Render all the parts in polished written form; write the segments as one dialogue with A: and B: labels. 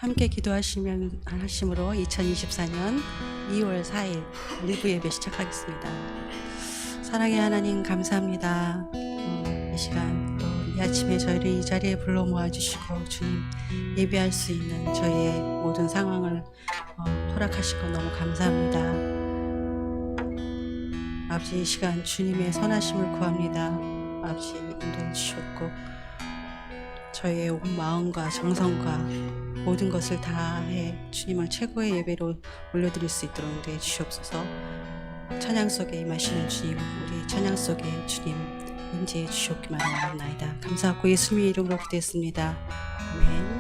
A: 함께 하심으로 2024년 2월 4일 리브 예배 시작하겠습니다. 사랑의 하나님 감사합니다. 이 시간 또 이 아침에 저희를 이 자리에 불러 모아주시고 주님 예배할 수 있는 저희의 모든 상황을 허락하시고 너무 감사합니다. 아버지, 이 시간 주님의 선하심을 구합니다. 아버지, 인도해 주셨고 저희의 온 마음과 정성과 모든 것을 다해 주님을 최고의 예배로 올려드릴 수 있도록 인도해 주시옵소서. 찬양 속에 임하시는 주님, 우리 찬양 속에 주님 임재해 주시옵기만 원하옵나이다. 감사하고 예수님의 이름으로 기도했습니다. 아멘.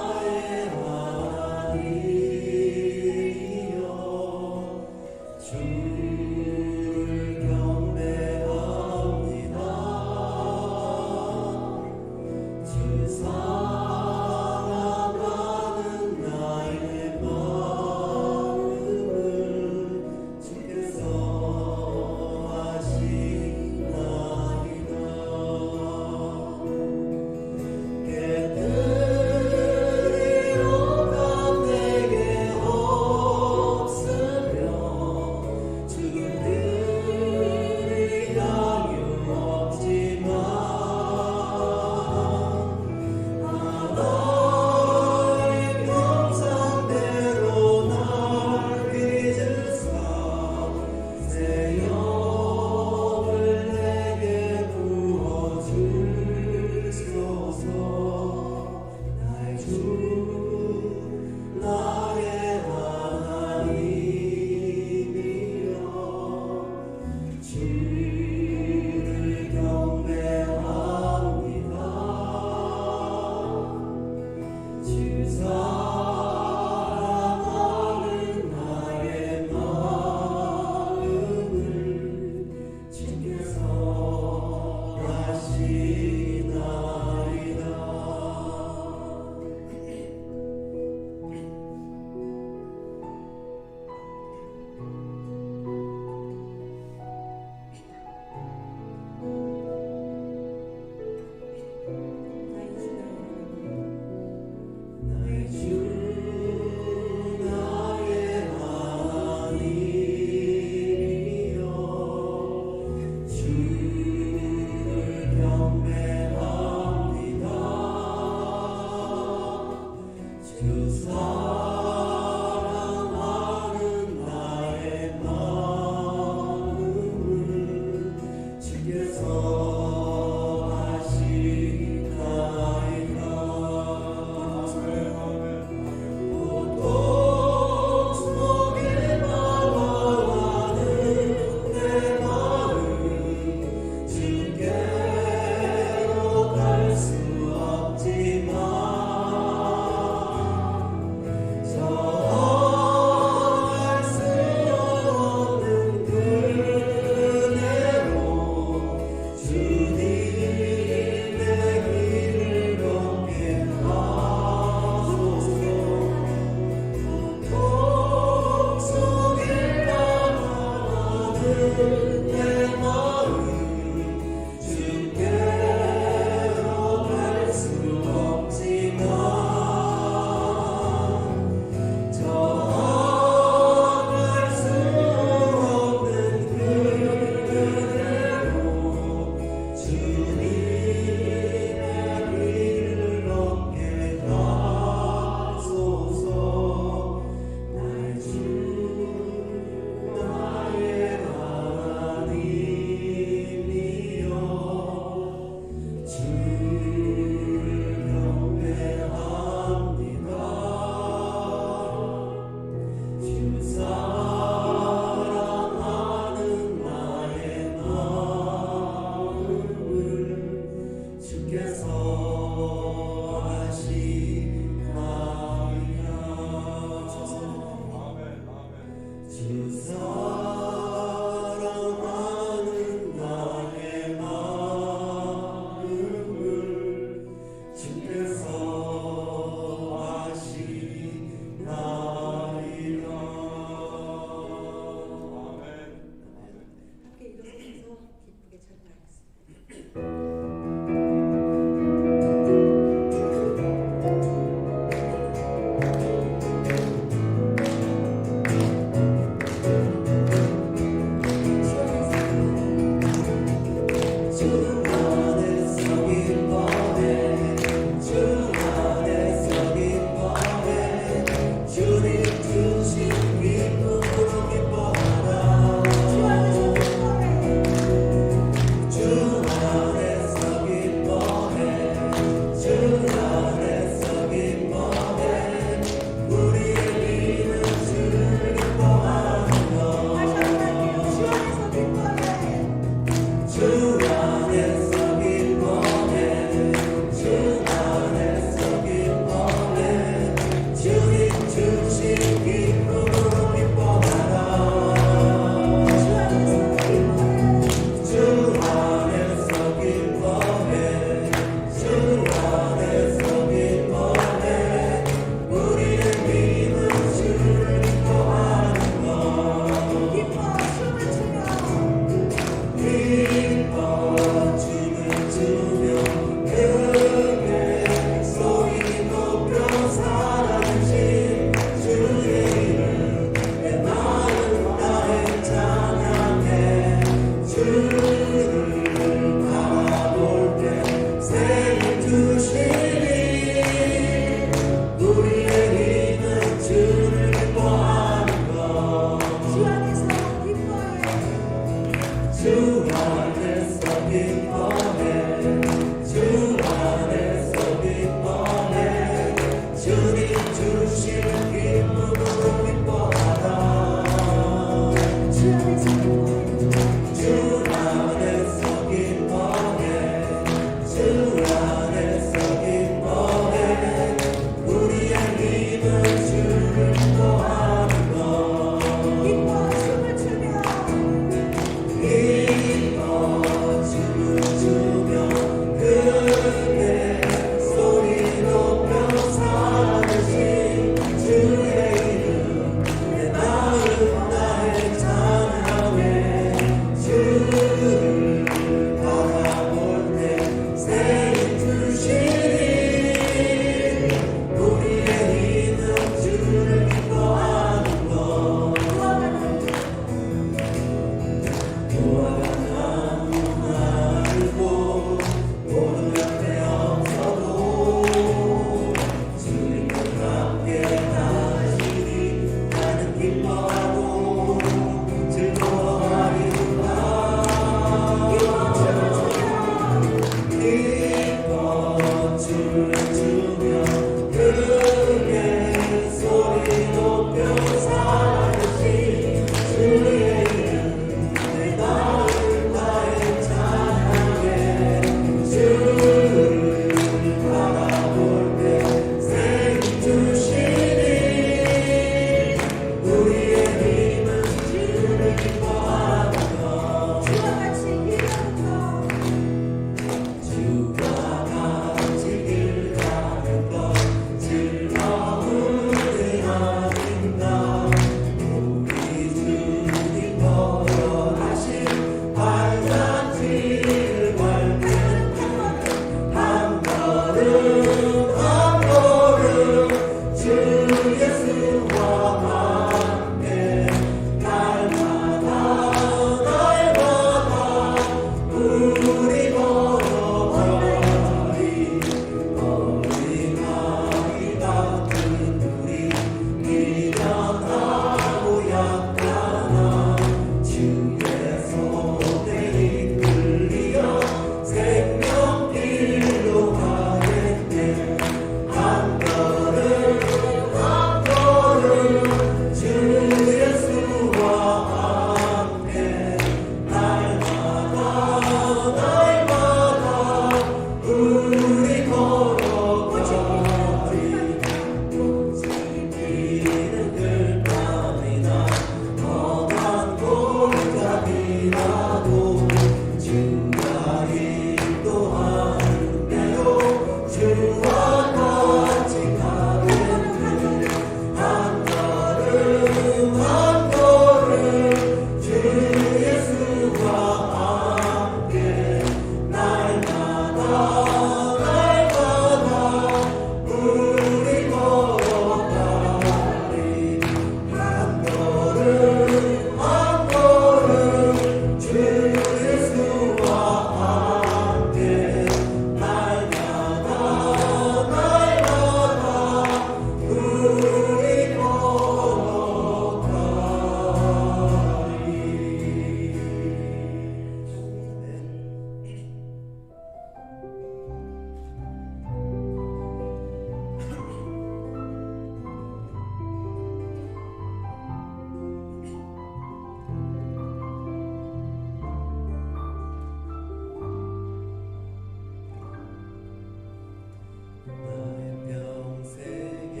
B: 나의 평생에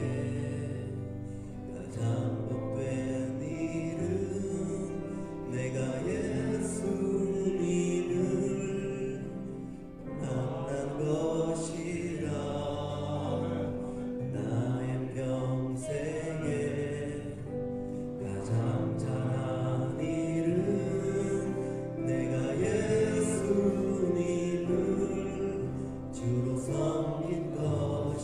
B: 가장 복된 일은 내가 예수님을 만난 것이라. 나의 평생에 가장 잘한 일은 내가 예수님을 주로 섬긴 것이라.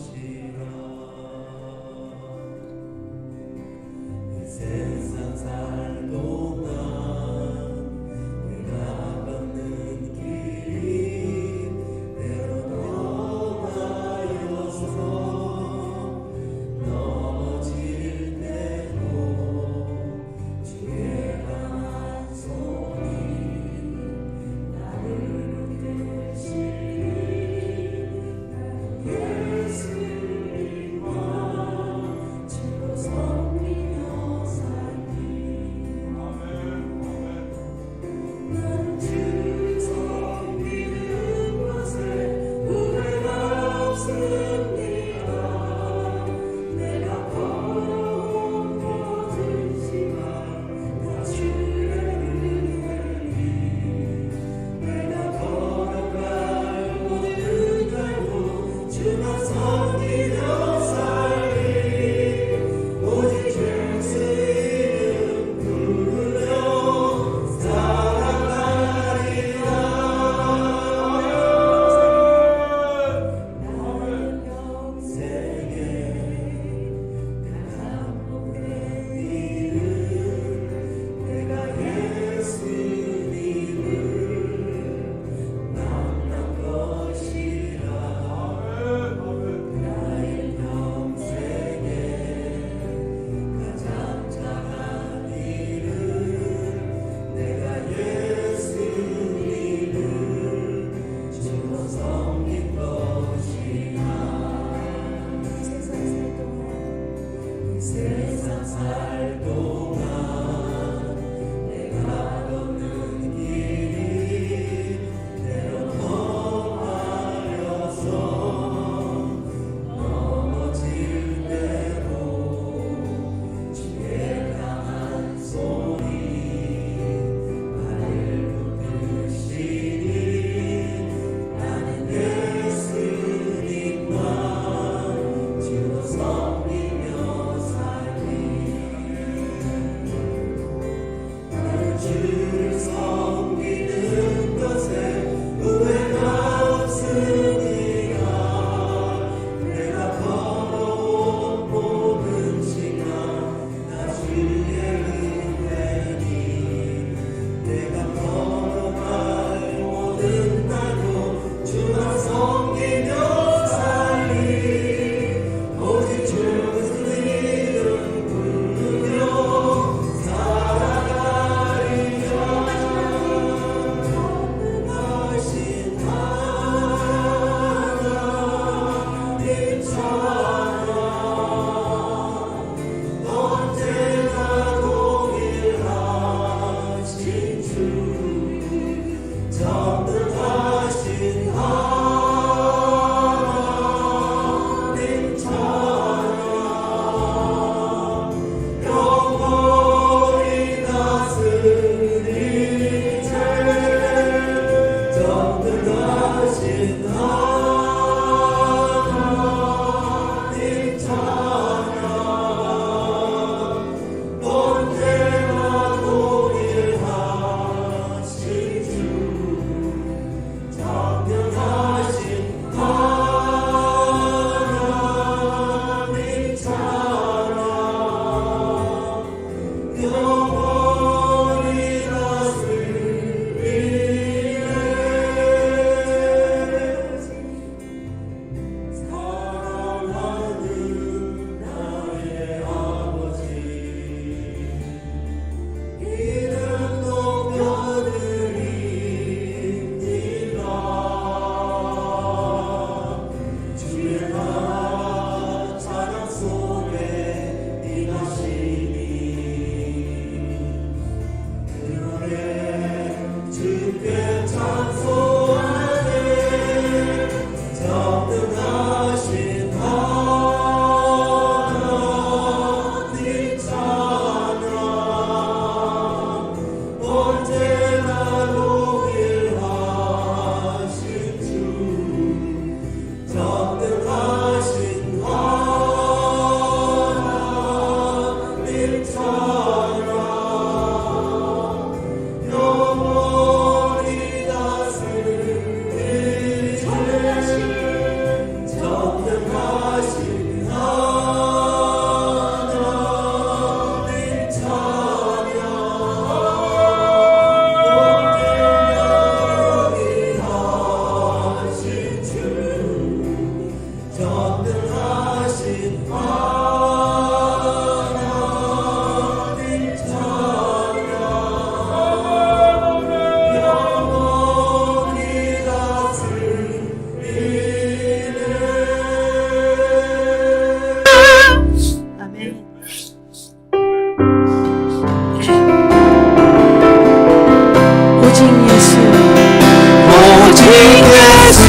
B: 전능하신 하나님 찬양 영원히 다스리는 전능하신 하나님 찬양 하신 주 전능하신 하나님 찬양 영원히 다스리는
A: 아멘. 오직 예수,
B: 오직 예수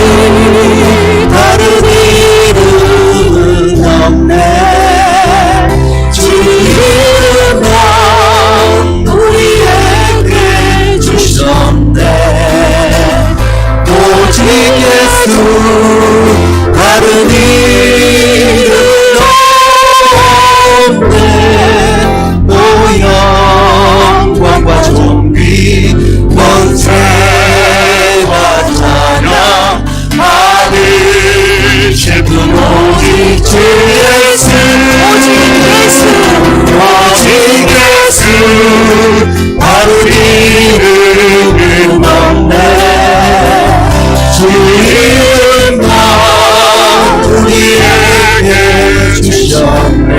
B: 다른 이름은 없네 주 이름만 우리에게 주셨네 오직 예수 다른 이름은 없네 오 영광과 존귀 권세와 찬양 받으실 분 오직 주 예수 오직 예수 다른 이름은 없네 주 이름만 우리에게 주셨네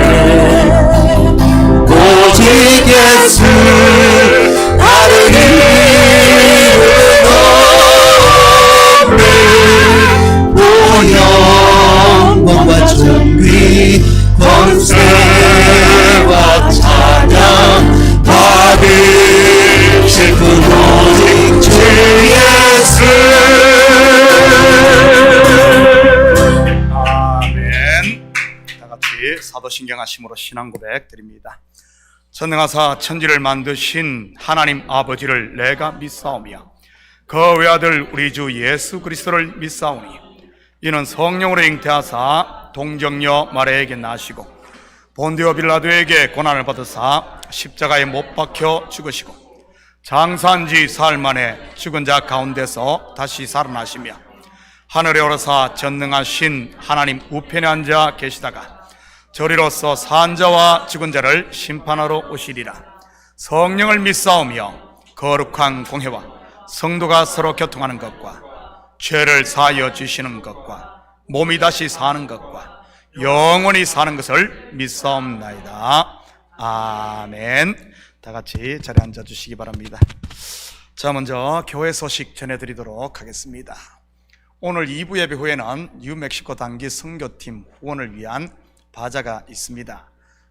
B: 오직 예수 다른 이름은 없네 오 영광과 존귀 권세와 찬양 받으실 분 오직 주 예수
C: 아멘. 다 같이 사도신경 하심으로 신앙 고백 드립니다. 전능하사 천지를 만드신 하나님 아버지를 내가 믿사오며 그 외아들 우리 주 예수 그리스도를 믿사오니 이는 성령으로 잉태하사 동정녀 마리아에게 나시고 본디오 빌라도에게 고난을 받으사 십자가에 못 박혀 죽으시고 장사한 지 사흘 만에 죽은 자 가운데서 다시 살아나시며 하늘에 오르사 전능하신 하나님 우편에 앉아 계시다가 저리로서 산 자와 죽은 자를 심판하러 오시리라. 성령을 믿사오며 거룩한 공회와 성도가 서로 교통하는 것과 죄를 사하여 주시는 것과 몸이 다시 사는 것과 영원히 사는 것을 믿사옵나이다. 아멘. 다 같이 자리에 앉아 주시기 바랍니다. 자, 먼저 교회 소식 전해드리도록 하겠습니다. 오늘 2부 예배 후에는 뉴멕시코 단기 선교팀 후원을 위한 바자가 있습니다.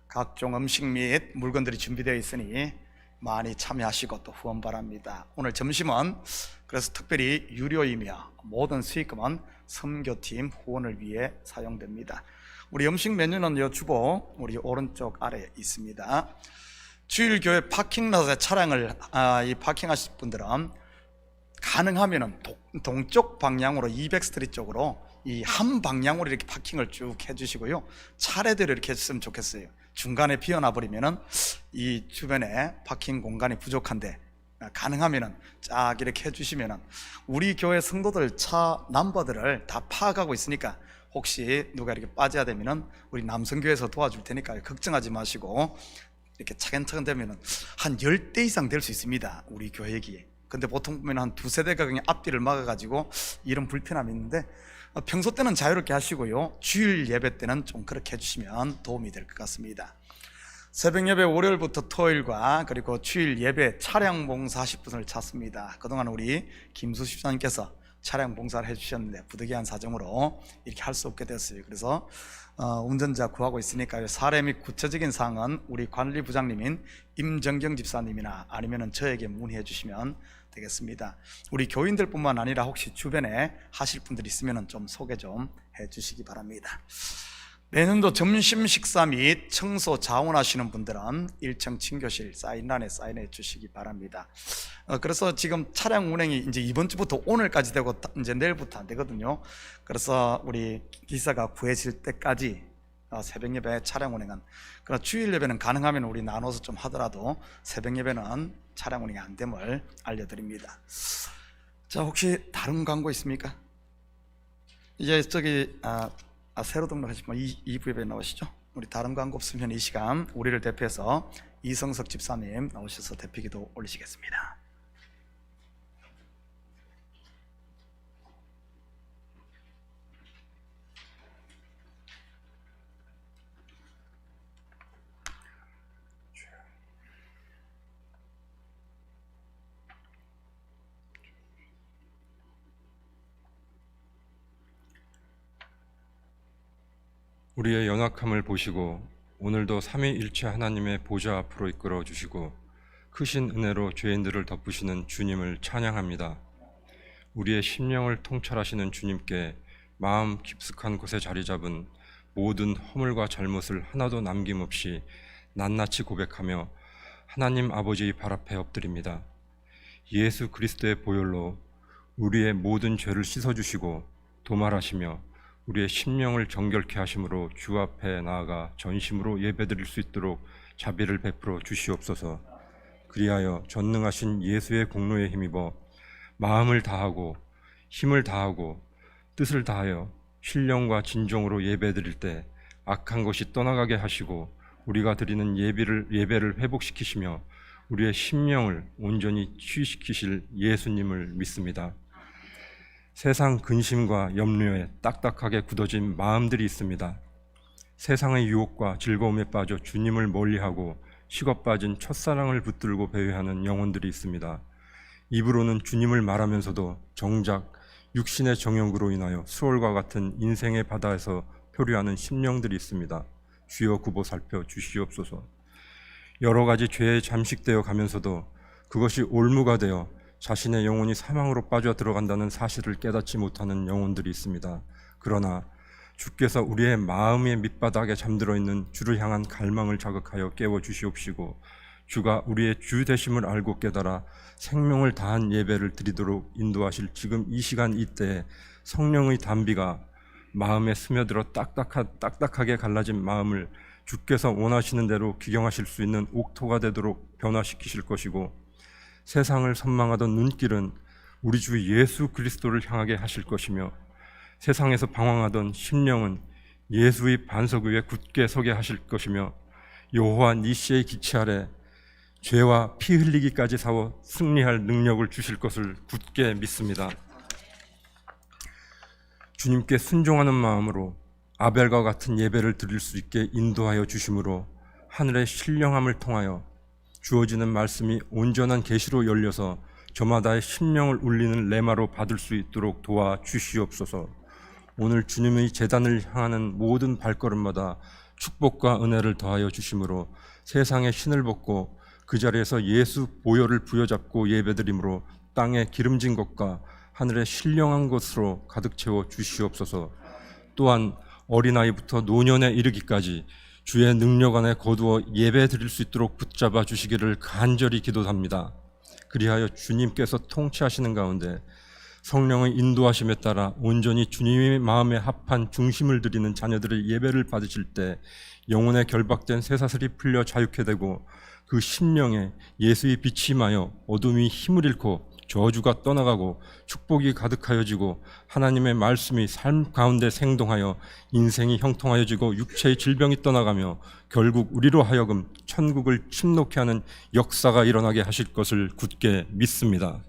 C: 각종 음식 및 물건들이 준비되어 있으니 많이 참여하시고 또 후원 바랍니다. 오늘 점심은 그래서 특별히 유료이며 모든 수익금은 선교팀 후원을 위해 사용됩니다. 우리 음식 메뉴는 요 주보 우리 오른쪽 아래에 있습니다. 주일교회 파킹롯에 차량을 파킹하실 분들은 가능하면 동쪽 방향으로 200스트리트 쪽으로 이 한 방향으로 이렇게 파킹을 쭉 해주시고요. 차례대로 이렇게 했으면 좋겠어요. 중간에 비어나 버리면은 이 주변에 파킹 공간이 부족한데 가능하면은 쫙 이렇게 해주시면은 우리 교회 성도들 차 넘버들을 다 파악하고 있으니까 혹시 누가 이렇게 빠져야 되면은 우리 남성교회에서 도와줄 테니까 걱정하지 마시고 이렇게 차근차근 되면은 한 10대 이상 될 수 있습니다. 우리 교회기에. 근데 보통 보면 한 두세 대가 그냥 앞뒤를 막아가지고 이런 불편함이 있는데 평소 때는 자유롭게 하시고요. 주일 예배 때는 좀 그렇게 해주시면 도움이 될 것 같습니다. 새벽 예배 월요일부터 토요일과 그리고 주일 예배 차량 봉사 10분을 찾습니다. 그동안 우리 김수 집사님께서 차량 봉사를 해주셨는데 부득이한 사정으로 이렇게 할 수 없게 됐어요. 그래서 운전자 구하고 있으니까 사례 및 구체적인 사항은 우리 관리부장님인 임정경 집사님이나 아니면 저에게 문의해 주시면 되겠습니다. 우리 교인들 뿐만 아니라 혹시 주변에 하실 분들 있으면 좀 소개 좀 해 주시기 바랍니다. 내년도 점심 식사 및 청소 자원하시는 분들은 1층 친교실 사인란에 사인해 주시기 바랍니다. 그래서 지금 차량 운행이 이제 이번 주부터 오늘까지 되고 이제 내일부터 안 되거든요. 그래서 우리 기사가 구해질 때까지 새벽 예배 차량 운행은, 그러나 주일 예배는 가능하면 우리 나눠서 좀 하더라도 새벽 예배는 차량 운행이 안 됨을 알려드립니다. 자, 혹시 다른 광고 있습니까? 이제 저기 새로 등록하신 분 2부 예배 나오시죠? 우리 다른 광고 없으면 이 시간 우리를 대표해서 이성석 집사님 나오셔서 대표기도 올리시겠습니다.
D: 우리의 연약함을 보시고 오늘도 삼위일체 하나님의 보좌 앞으로 이끌어 주시고 크신 은혜로 죄인들을 덮으시는 주님을 찬양합니다. 우리의 심령을 통찰하시는 주님께 마음 깊숙한 곳에 자리 잡은 모든 허물과 잘못을 하나도 남김없이 낱낱이 고백하며 하나님 아버지의 발 앞에 엎드립니다. 예수 그리스도의 보혈로 우리의 모든 죄를 씻어주시고 도말하시며 우리의 심령을 정결케 하심으로 주 앞에 나아가 전심으로 예배드릴 수 있도록 자비를 베풀어 주시옵소서. 그리하여 전능하신 예수의 공로에 힘입어 마음을 다하고 힘을 다하고 뜻을 다하여 신령과 진정으로 예배드릴 때 악한 것이 떠나가게 하시고 우리가 드리는 예배를 회복시키시며 우리의 심령을 온전히 치유시키실 예수님을 믿습니다. 세상 근심과 염려에 딱딱하게 굳어진 마음들이 있습니다. 세상의 유혹과 즐거움에 빠져 주님을 멀리하고 식어 빠진 첫사랑을 붙들고 배회하는 영혼들이 있습니다. 입으로는 주님을 말하면서도 정작 육신의 정욕으로 인하여 수월과 같은 인생의 바다에서 표류하는 심령들이 있습니다. 주여 구보 살펴 주시옵소서. 여러 가지 죄에 잠식되어 가면서도 그것이 올무가 되어 자신의 영혼이 사망으로 빠져 들어간다는 사실을 깨닫지 못하는 영혼들이 있습니다. 그러나 주께서 우리의 마음의 밑바닥에 잠들어 있는 주를 향한 갈망을 자극하여 깨워 주시옵시고 주가 우리의 주 되심을 알고 깨달아 생명을 다한 예배를 드리도록 인도하실 지금 이 시간 이때에 성령의 단비가 마음에 스며들어 딱딱하게 갈라진 마음을 주께서 원하시는 대로 기경하실 수 있는 옥토가 되도록 변화시키실 것이고 세상을 선망하던 눈길은 우리 주 예수 그리스도를 향하게 하실 것이며 세상에서 방황하던 심령은 예수의 반석 위에 굳게 서게 하실 것이며 여호와 니시의 기치 아래 죄와 피 흘리기까지 싸워 승리할 능력을 주실 것을 굳게 믿습니다. 주님께 순종하는 마음으로 아벨과 같은 예배를 드릴 수 있게 인도하여 주심으로 하늘의 신령함을 통하여 주어지는 말씀이 온전한 계시로 열려서 저마다의 심령을 울리는 레마로 받을 수 있도록 도와 주시옵소서. 오늘 주님의 제단을 향하는 모든 발걸음마다 축복과 은혜를 더하여 주심으로 세상의 신을 벗고 그 자리에서 예수 보혈을 부여잡고 예배드림으로 땅에 기름진 것과 하늘의 신령한 것으로 가득 채워 주시옵소서. 또한 어린아이부터 노년에 이르기까지 주의 능력 안에 거두어 예배 드릴 수 있도록 붙잡아 주시기를 간절히 기도합니다. 그리하여 주님께서 통치하시는 가운데 성령의 인도하심에 따라 온전히 주님의 마음에 합한 중심을 드리는 자녀들의 예배를 받으실 때 영혼에 결박된 쇠사슬이 풀려 자유케 되고 그 심령에 예수의 빛이 임하여 어둠이 힘을 잃고 저주가 떠나가고 축복이 가득하여지고 하나님의 말씀이 삶 가운데 생동하여 인생이 형통하여지고 육체의 질병이 떠나가며 결국 우리로 하여금 천국을 침노케 하는 역사가 일어나게 하실 것을 굳게 믿습니다.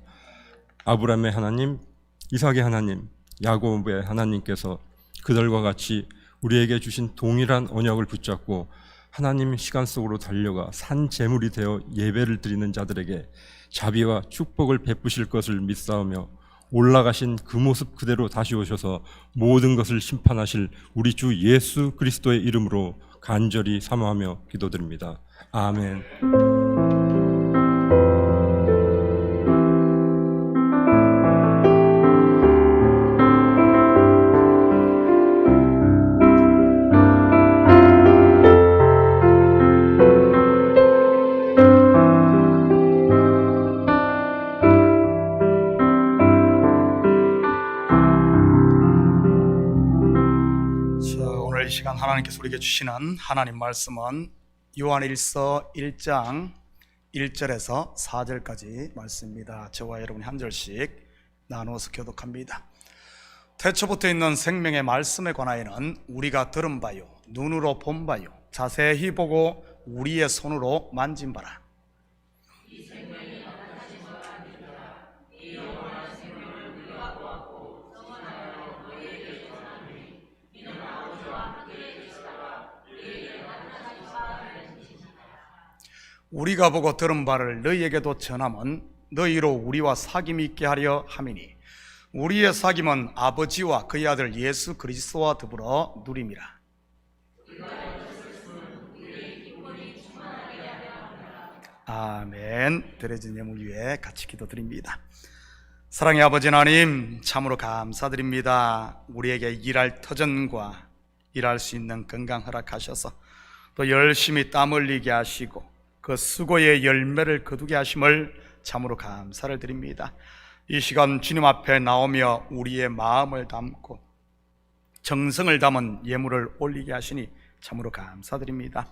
D: 아브라함의 하나님, 이삭의 하나님, 야곱의 하나님께서 그들과 같이 우리에게 주신 동일한 언약을 붙잡고 하나님 시간 속으로 달려가 산 제물이 되어 예배를 드리는 자들에게 자비와 축복을 베푸실 것을 믿사오며 올라가신 그 모습 그대로 다시 오셔서 모든 것을 심판하실 우리 주 예수 그리스도의 이름으로 간절히 사모하며 기도드립니다. 아멘.
C: 오늘 이 시간 하나님께서 우리에게 주시는 하나님 말씀은 요한일서 1장 1절에서 4절까지 말씀입니다. 저와 여러분이 한 절씩 나누어서 교독합니다. 태초부터 있는 생명의 말씀에 관하여는 우리가 들은 바요, 눈으로 본 바요, 자세히 보고 우리의 손으로 만진 바라. 우리가 보고 들은 바를 너희에게도 전함은 너희로 우리와 사귐이 있게 하려 함이니 우리의 사귐은 아버지와 그의 아들 예수 그리스도와 더불어 누림이라. 아멘. 드려진 예물 위에 같이 기도드립니다. 사랑의 아버지 하나님, 참으로 감사드립니다. 우리에게 일할 터전과 일할 수 있는 건강 허락하셔서 또 열심히 땀 흘리게 하시고 그 수고의 열매를 거두게 하심을 참으로 감사를 드립니다. 이 시간 주님 앞에 나오며 우리의 마음을 담고 정성을 담은 예물을 올리게 하시니 참으로 감사드립니다.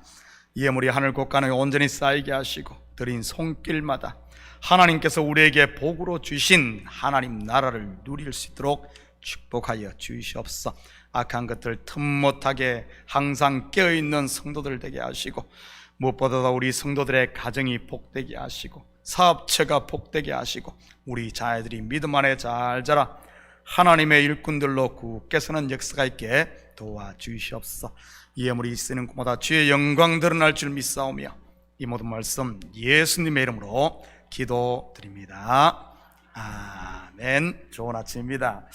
C: 예물이 하늘 곳간에 온전히 쌓이게 하시고 드린 손길마다 하나님께서 우리에게 복으로 주신 하나님 나라를 누릴 수 있도록 축복하여 주시옵소서. 악한 것들 틈 못하게 항상 깨어있는 성도들 되게 하시고 무엇보다도 우리 성도들의 가정이 복되게 하시고 사업체가 복되게 하시고 우리 자녀들이 믿음 안에 잘 자라 하나님의 일꾼들로 굳게 서는 역사가 있게 도와주시옵소서. 예물이 쓰는 곳마다 주의 영광 드러날 줄 믿사오며 이 모든 말씀 예수님의 이름으로 기도드립니다. 아멘. 좋은 아침입니다.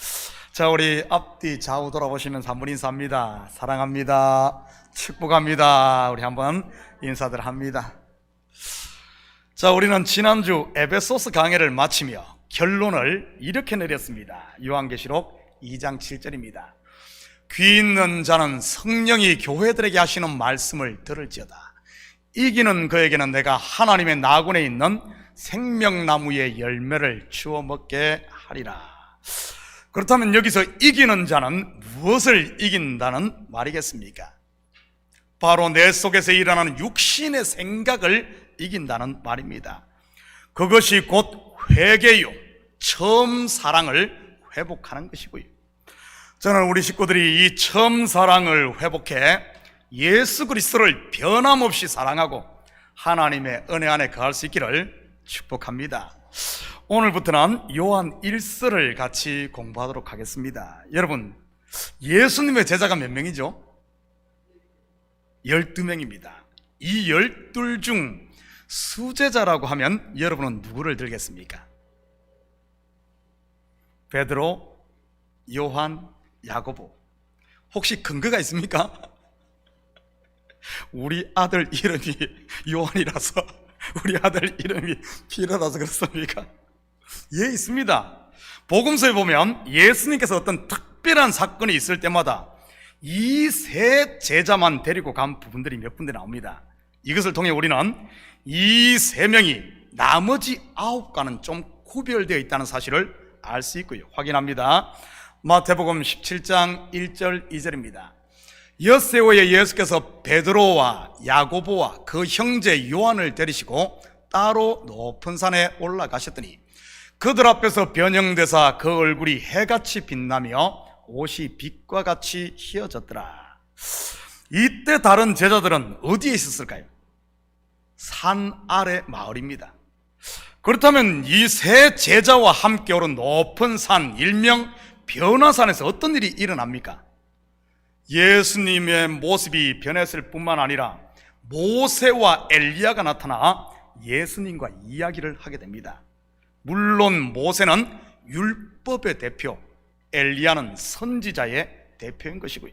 C: 자, 우리 앞뒤 좌우 돌아보시면 한분 인사합니다. 사랑합니다. 축복합니다. 우리 한번 인사들 합니다. 자, 우리는 지난주 에베소서 강해를 마치며 결론을 이렇게 내렸습니다. 요한계시록 2장 7절입니다. 귀 있는 자는 성령이 교회들에게 하시는 말씀을 들을지어다. 이기는 그에게는 내가 하나님의 나군에 있는 생명나무의 열매를 주워 먹게 하리라. 그렇다면 여기서 이기는 자는 무엇을 이긴다는 말이겠습니까? 바로 내 속에서 일어나는 육신의 생각을 이긴다는 말입니다. 그것이 곧 회개요, 처음 사랑을 회복하는 것이고요. 저는 우리 식구들이 이 처음 사랑을 회복해 예수 그리스도를 변함없이 사랑하고 하나님의 은혜 안에 거할 수 있기를 축복합니다. 오늘부터는 요한 1서를 같이 공부하도록 하겠습니다. 여러분, 예수님의 제자가 몇 명이죠? 12명입니다. 이 12 중 수제자라고 하면 여러분은 누구를 들겠습니까? 베드로, 요한, 야고보. 혹시 근거가 있습니까? 우리 아들 이름이 요한이라서 우리 아들 이름이 피라라서 그렇습니까? 예, 있습니다. 복음서에 보면 예수님께서 어떤 특별한 사건이 있을 때마다 이 세 제자만 데리고 간 부분들이 몇 군데 나옵니다. 이것을 통해 우리는 이 세 명이 나머지 9과는 좀 구별되어 있다는 사실을 알 수 있고요, 확인합니다. 마태복음 17장 1절 2절입니다. 엿새오에 예수께서 베드로와 야고보와 그 형제 요한을 데리시고 따로 높은 산에 올라가셨더니 그들 앞에서 변형되사 그 얼굴이 해같이 빛나며 옷이 빛과 같이 휘어졌더라. 이때 다른 제자들은 어디에 있었을까요? 산 아래 마을입니다. 그렇다면 이 세 제자와 함께 오른 높은 산, 일명 변화산에서 어떤 일이 일어납니까? 예수님의 모습이 변했을 뿐만 아니라 모세와 엘리야가 나타나 예수님과 이야기를 하게 됩니다. 물론 모세는 율법의 대표, 엘리야는 선지자의 대표인 것이고요.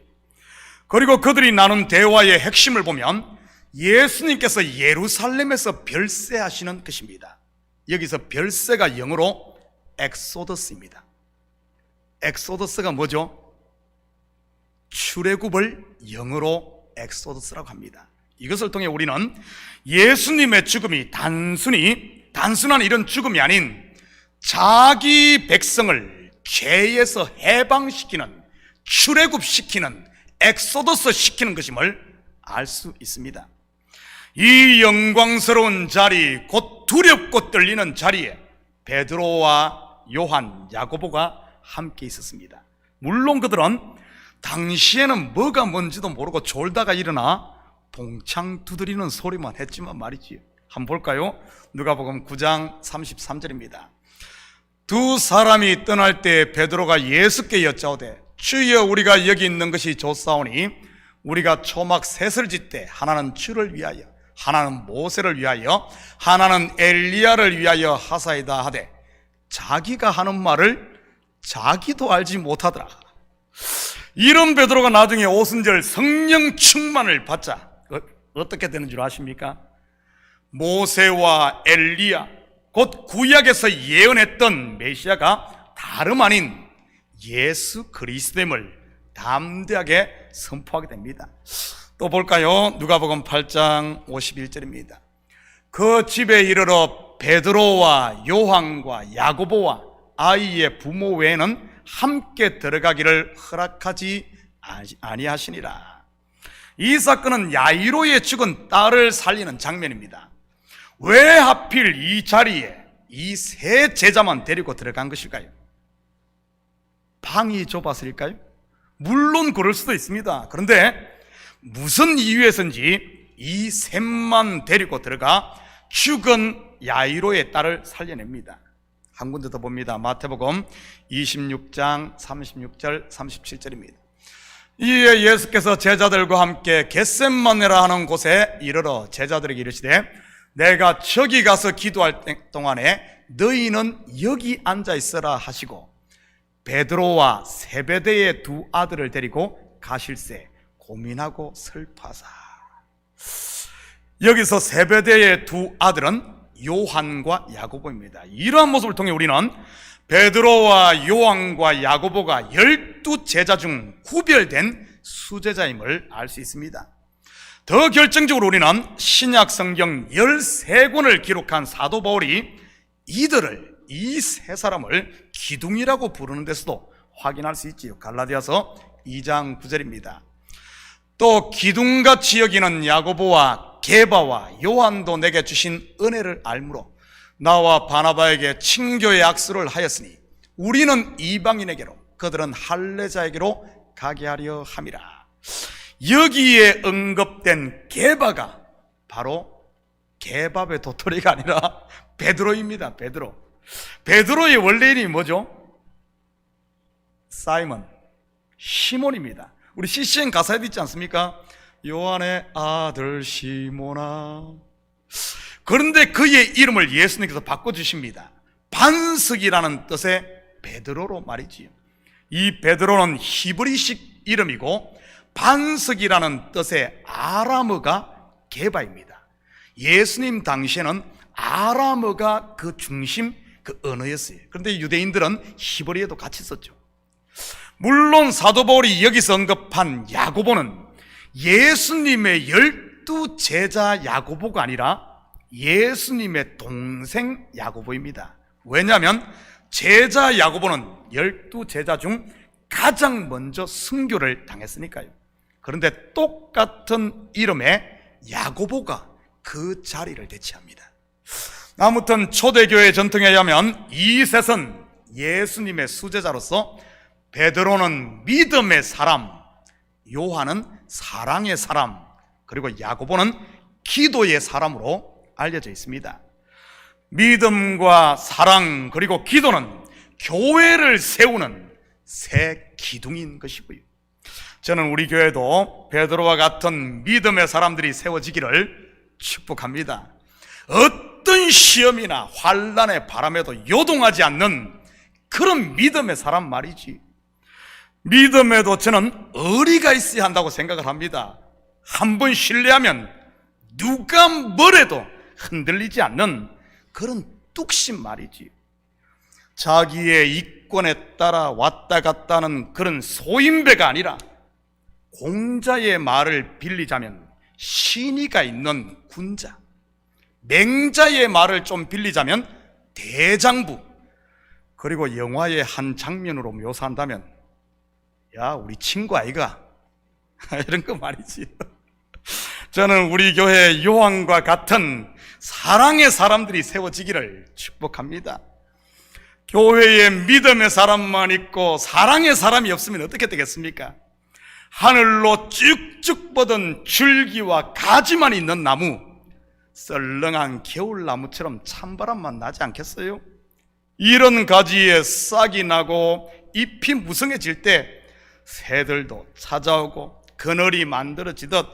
C: 그리고 그들이 나눈 대화의 핵심을 보면 예수님께서 예루살렘에서 별세하시는 것입니다. 여기서 별세가 영어로 엑소더스입니다. 엑소더스가 뭐죠? 출애굽을 영어로 엑소더스라고 합니다. 이것을 통해 우리는 예수님의 죽음이 단순한 이런 죽음이 아닌 자기 백성을 죄에서 해방시키는, 출애굽시키는 엑소더스 시키는 것임을 알 수 있습니다. 이 영광스러운 자리, 곧 두렵고 떨리는 자리에 베드로와 요한, 야고보가 함께 있었습니다. 물론 그들은 당시에는 뭐가 뭔지도 모르고 졸다가 일어나 봉창 두드리는 소리만 했지만 말이지요. 한번 볼까요? 누가복음 9장 33절입니다. 두 사람이 떠날 때 베드로가 예수께 여짜오되 주여 우리가 여기 있는 것이 좋사오니 우리가 초막 셋을 짓되 하나는 주를 위하여 하나는 모세를 위하여 하나는 엘리야를 위하여 하사이다 하되 자기가 하는 말을 자기도 알지 못하더라. 이런 베드로가 나중에 오순절 성령 충만을 받자 어떻게 되는 줄 아십니까? 모세와 엘리야, 곧 구약에서 예언했던 메시아가 다름 아닌 예수 그리스도임을 담대하게 선포하게 됩니다. 또 볼까요? 누가복음 8장 51절입니다. 그 집에 이르러 베드로와 요한과 야고보와 아이의 부모 외에는 함께 들어가기를 허락하지 아니하시니라. 이 사건은 야이로의 죽은 딸을 살리는 장면입니다. 왜 하필 이 자리에 이 세 제자만 데리고 들어간 것일까요? 방이 좁았을까요? 물론 그럴 수도 있습니다. 그런데 무슨 이유에서인지 이 셋만 데리고 들어가 죽은 야이로의 딸을 살려냅니다. 한 군데 더 봅니다. 마태복음 26장 36절 37절입니다. 이에 예수께서 제자들과 함께 겟셋마네라 하는 곳에 이르러 제자들에게 이르시되 내가 저기 가서 기도할 동안에 너희는 여기 앉아 있으라 하시고 베드로와 세베대의 두 아들을 데리고 가실새 고민하고 슬퍼하사. 여기서 세베대의 두 아들은 요한과 야고보입니다. 이러한 모습을 통해 우리는 베드로와 요한과 야고보가 12제자 중 구별된 수제자임을 알 수 있습니다. 더 결정적으로 우리는 신약 성경 13권을 기록한 사도 바울이 이 세 사람을 기둥이라고 부르는 데서도 확인할 수 있지요. 갈라디아서 2장 9절입니다. 또 기둥같이 여기는 야고보와 게바와 요한도 내게 주신 은혜를 알므로 나와 바나바에게 친교의 악수를 하였으니 우리는 이방인에게로 그들은 할례자에게로 가게 하려 함이라. 여기에 언급된 게바가 바로 게밥의 도토리가 아니라 베드로입니다. 베드로의 원래 이름이 뭐죠? 사이먼, 시몬입니다. 우리 CCM 가사에도 있지 않습니까? 요한의 아들 시몬아. 그런데 그의 이름을 예수님께서 바꿔주십니다. 반석이라는 뜻의 베드로로 말이지요. 이 베드로는 히브리식 이름이고 반석이라는 뜻의 아람어가 게바입니다. 예수님 당시에는 아람어가 그 중심, 그 언어였어요. 그런데 유대인들은 히브리어도 같이 썼죠. 물론 사도 바울이 여기서 언급한 야고보는 예수님의 12제자 야고보가 아니라 예수님의 동생 야고보입니다. 왜냐하면 제자 야고보는 12제자 중 가장 먼저 순교를 당했으니까요. 그런데 똑같은 이름의 야고보가 그 자리를 대체합니다. 아무튼 초대교회 전통에 의하면 이 셋은 예수님의 수제자로서 베드로는 믿음의 사람, 요한은 사랑의 사람, 그리고 야고보는 기도의 사람으로 알려져 있습니다. 믿음과 사랑 그리고 기도는 교회를 세우는 새 기둥인 것이고요. 저는 우리 교회도 베드로와 같은 믿음의 사람들이 세워지기를 축복합니다. 어떤 시험이나 환난의 바람에도 요동하지 않는 그런 믿음의 사람 말이지. 믿음에도 저는 의리가 있어야 한다고 생각을 합니다. 한번 신뢰하면 누가 뭐래도 흔들리지 않는 그런 뚝심 말이지. 자기의 이권에 따라 왔다 갔다 하는 그런 소인배가 아니라 공자의 말을 빌리자면 신의가 있는 군자, 맹자의 말을 좀 빌리자면 대장부, 그리고 영화의 한 장면으로 묘사한다면 야 우리 친구 아이가 이런 거 말이지. 저는 우리 교회 요한과 같은 사랑의 사람들이 세워지기를 축복합니다. 교회에 믿음의 사람만 있고 사랑의 사람이 없으면 어떻게 되겠습니까? 하늘로 쭉쭉 뻗은 줄기와 가지만 있는 나무, 썰렁한 겨울나무처럼 찬바람만 나지 않겠어요? 이런 가지에 싹이 나고 잎이 무성해질 때 새들도 찾아오고 그늘이 만들어지듯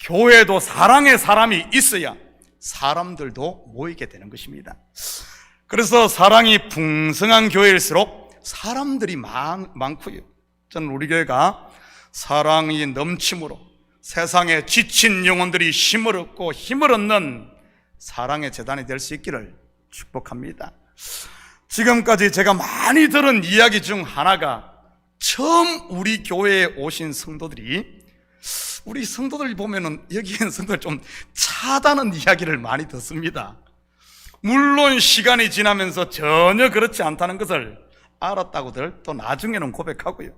C: 교회도 사랑의 사람이 있어야 사람들도 모이게 되는 것입니다. 그래서 사랑이 풍성한 교회일수록 사람들이 많고요. 저는 우리 교회가 사랑이 넘침으로 세상에 지친 영혼들이 힘을 얻고 힘을 얻는 사랑의 재단이 될 수 있기를 축복합니다. 지금까지 제가 많이 들은 이야기 중 하나가, 처음 우리 교회에 오신 성도들이, 우리 성도들 보면은 여기 있는 성도들 좀 차다는 이야기를 많이 듣습니다. 물론 시간이 지나면서 전혀 그렇지 않다는 것을 알았다고들 또 나중에는 고백하고요.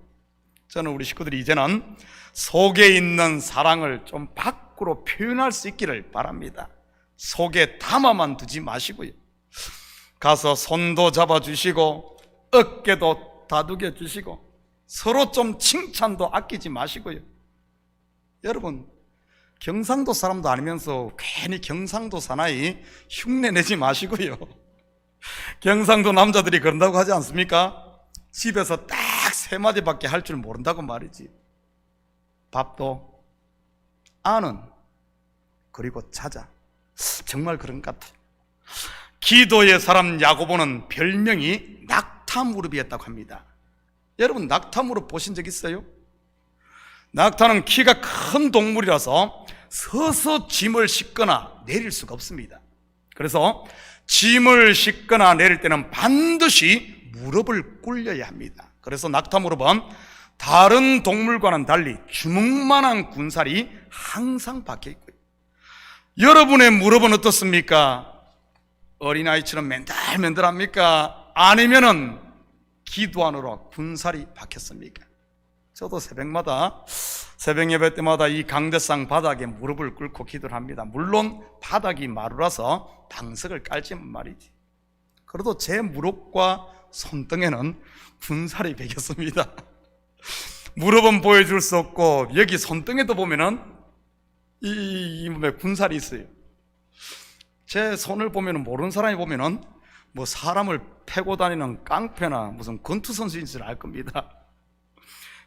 C: 저는 우리 식구들이 이제는 속에 있는 사랑을 좀 밖으로 표현할 수 있기를 바랍니다. 속에 담아만 두지 마시고요. 가서 손도 잡아주시고 어깨도 다독여 주시고 서로 좀 칭찬도 아끼지 마시고요. 여러분, 경상도 사람도 아니면서 괜히 경상도 사나이 흉내내지 마시고요. 경상도 남자들이 그런다고 하지 않습니까? 집에서 딱 3마디밖에 할 줄 모른다고 말이지. 밥도 아는, 그리고 자자. 정말 그런 것 같아요. 기도의 사람 야고보는 별명이 낙타무릎이었다고 합니다. 여러분, 낙타무릎 보신 적 있어요? 낙타는 키가 큰 동물이라서 서서 짐을 싣거나 내릴 수가 없습니다. 그래서 짐을 싣거나 내릴 때는 반드시 무릎을 꿇려야 합니다. 그래서 낙타무릎은 다른 동물과는 달리 주먹만한 군살이 항상 박혀 있고요. 여러분의 무릎은 어떻습니까? 어린아이처럼 맨들맨들합니까? 아니면은 기도 안으로 군살이 박혔습니까? 저도 새벽 예배 때마다 이 강대상 바닥에 무릎을 꿇고 기도를 합니다. 물론 바닥이 마루라서 방석을 깔지만 말이지. 그래도 제 무릎과 손등에는 군살이 베겼습니다. 무릎은 보여줄 수 없고 여기 손등에도 보면은 이 몸에 군살이 있어요. 제 손을 보면은, 모르는 사람이 보면은 뭐 사람을 패고 다니는 깡패나 무슨 권투 선수인 줄 알 겁니다.